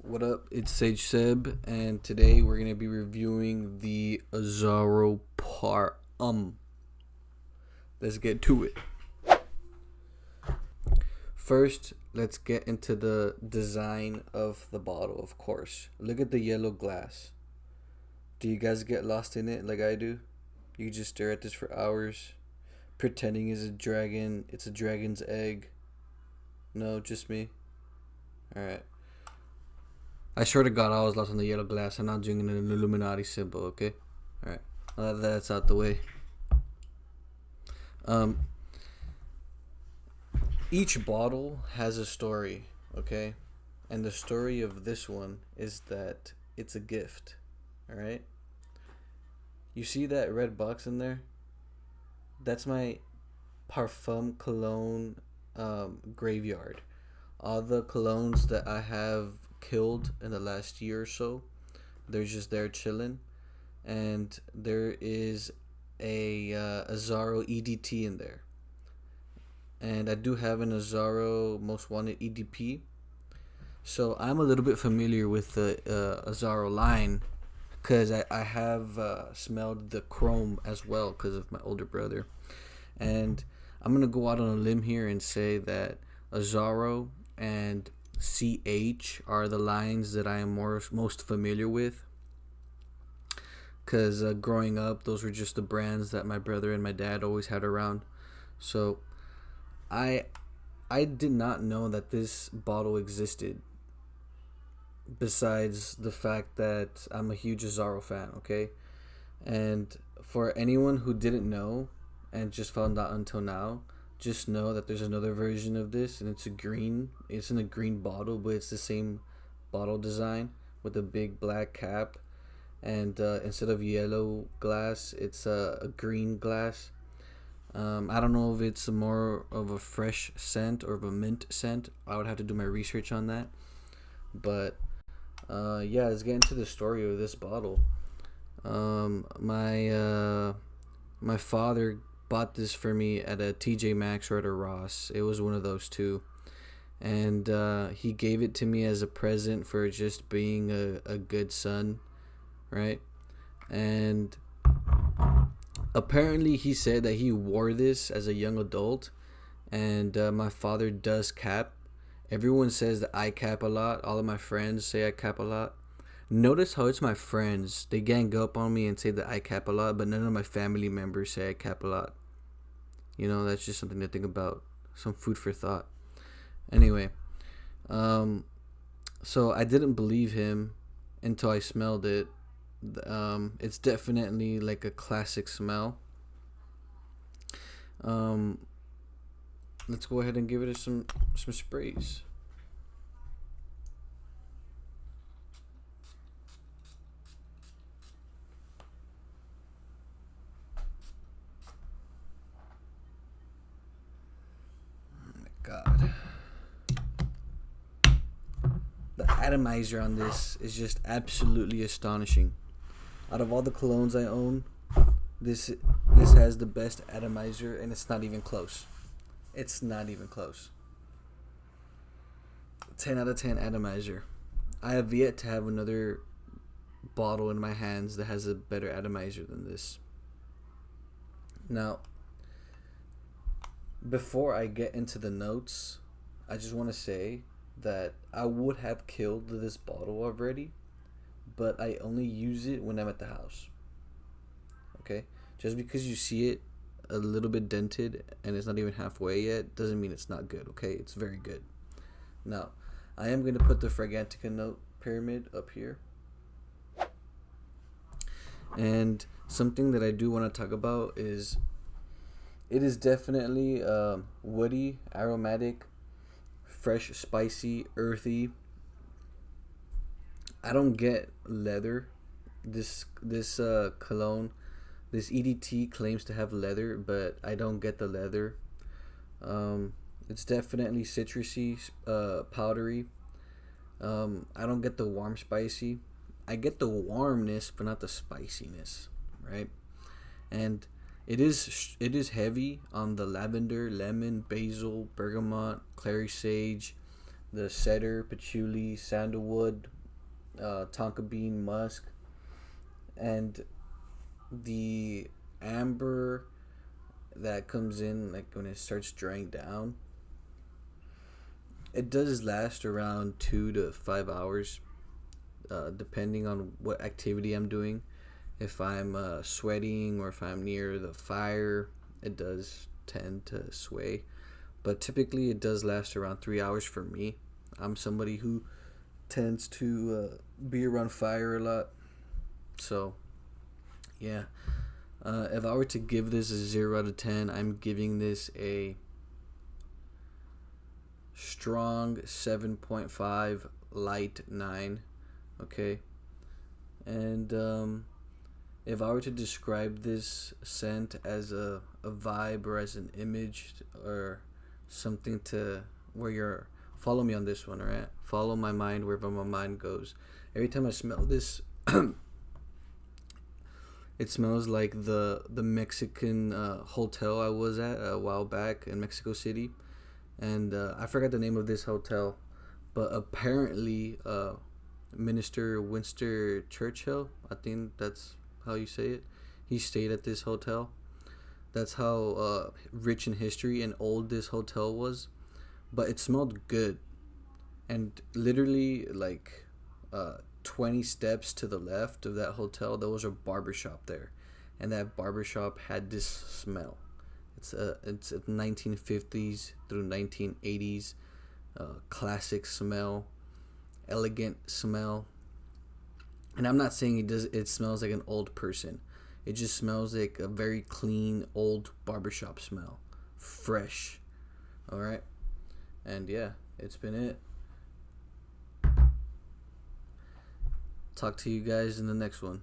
What up? It's Sage Seb, and today we're gonna be reviewing the Azzaro Par. Let's get to it. First, let's get into the design of the bottle. Of course, look at the yellow glass. Do you guys get lost in it like I do? You just stare at this for hours, pretending it's a dragon. It's a dragon's egg. No, just me. All right. I swear to God, I was lost on the yellow glass. I'm not drinking an Illuminati symbol, okay? Alright. That's out the way. Each bottle has a story, okay? And the story of this one is that it's a gift, alright? You see that red box in there? That's my parfum cologne graveyard. All the colognes that I have killed in the last year or so, they're just there chilling. And there is a Azzaro EDT in there. And I do have an Azzaro Most Wanted EDP. So I'm a little bit familiar with the Azzaro line because I have smelled the chrome as well because of my older brother. And I'm going to go out on a limb here and say that Azzaro and CH are the lines that I am most familiar with, because growing up, those were just the brands that my brother and my dad always had around. So I did not know that this bottle existed, besides the fact that I'm a huge Azzaro fan, okay? And for anyone who didn't know and just found out until now, just know that there's another version of this, and it's in a green bottle, but it's the same bottle design with a big black cap, and instead of yellow glass, it's a green glass. I don't know if it's more of a fresh scent or of a mint scent. I would have to do my research on that. But yeah, let's get into the story of this bottle. My father bought this for me at a TJ Maxx or at a Ross. It was one of those two. And he gave it to me as a present for just being a good son, right? And apparently he said that he wore this as a young adult. And my father does cap. Everyone says that I cap a lot. All of my friends say I cap a lot. Notice how it's my friends. They gang up on me and say that I cap a lot, but none of my family members say I cap a lot. You know, that's just something to think about. Some food for thought. Anyway, so I didn't believe him until I smelled it. It's definitely like a classic smell. Let's go ahead and give it some sprays. God. The atomizer on this is just absolutely astonishing. Out of all the colognes I own, this has the best atomizer, and it's not even close. It's not even close. 10 out of 10 atomizer. I have yet to have another bottle in my hands that has a better atomizer than this. Now, before I get into the notes, I just want to say that I would have killed this bottle already, but I only use it when I'm at the house. Okay? Just because you see it a little bit dented and it's not even halfway yet doesn't mean it's not good, okay? It's very good. Now, I am going to put the Fragrantica note pyramid up here. And something that I do want to talk about is it is definitely woody, aromatic, fresh, spicy, earthy. I don't get leather. This cologne, this EDT claims to have leather, but I don't get the leather. It's definitely citrusy, powdery. I don't get the warm spicy. I get the warmness, but not the spiciness, right? And it is heavy on the lavender, lemon, basil, bergamot, clary sage, the cedar, patchouli, sandalwood, tonka bean musk, and the amber that comes in like when it starts drying down. It does last around 2 to 5 hours, depending on what activity I'm doing. If I'm sweating or if I'm near the fire, it does tend to sway. But typically, it does last around 3 hours for me. I'm somebody who tends to be around fire a lot. So, yeah. If I were to give this a 0 out of 10, I'm giving this a strong 7.5, light 9. Okay. And if I were to describe this scent as a vibe or as an image or something to where you're, follow me on this one, alright? Follow my mind wherever my mind goes. Every time I smell this, it smells like the Mexican hotel I was at a while back in Mexico City, and I forgot the name of this hotel, but apparently Minister Winston Churchill, I think that's how you say it, he stayed at this hotel. That's how rich in history and old this hotel was, but it smelled good. And literally, like 20 steps to the left of that hotel, there was a barbershop there, and that barbershop had this smell. It's a 1950s through 1980s classic smell, elegant smell. And I'm not saying it smells like an old person. It just smells like a very clean old barbershop smell, fresh. All right, and yeah, it's been it. Talk to you guys in the next one.